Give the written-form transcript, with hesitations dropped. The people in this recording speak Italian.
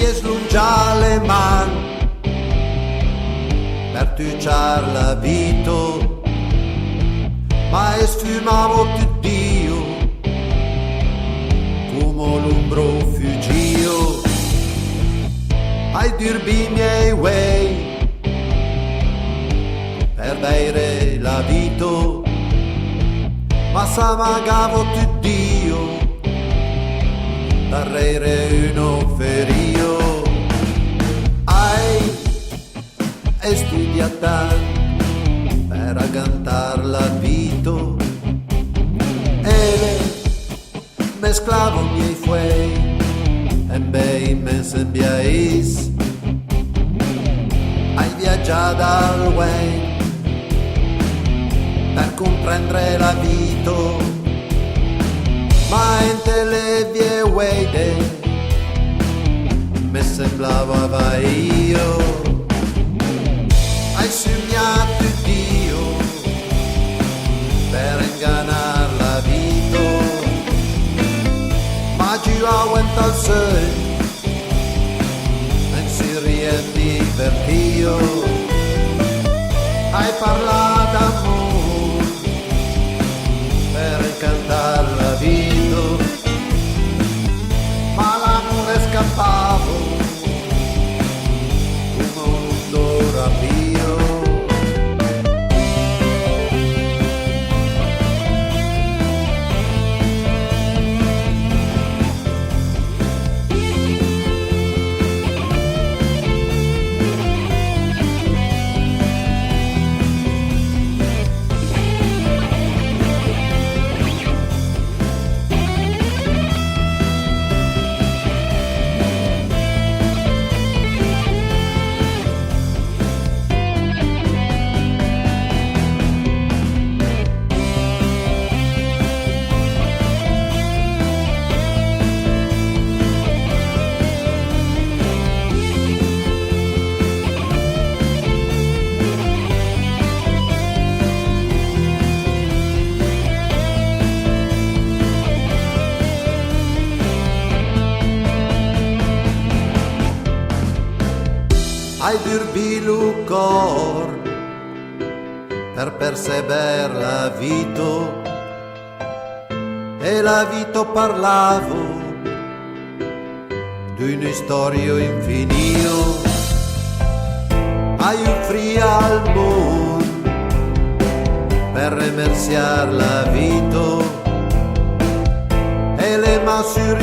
es lungia le man per tuciar la vito, ma es fumavo tu Dio come l'umbro fuggio ai dirbi miei way per bere la vito, ma s'amagavo tu Dio darrere uno ferio. Ai studiato per cantar la vito e le mesclavo miei fuei e bei me sembiais hai viaggiato al way per comprendere la vito, ma in le vie weide mi sembrava io hai sognato Dio per ingannar la vita, ma giù aguanta il sole e si divertio hai parlato d'amore per incantar la vita, ma l'amore scappavo come un rapio. Ai dirbi cor per persever la vito e la vito parlavo d'una storia infinito ai offria al mondo per remerciar la vito e le ma sur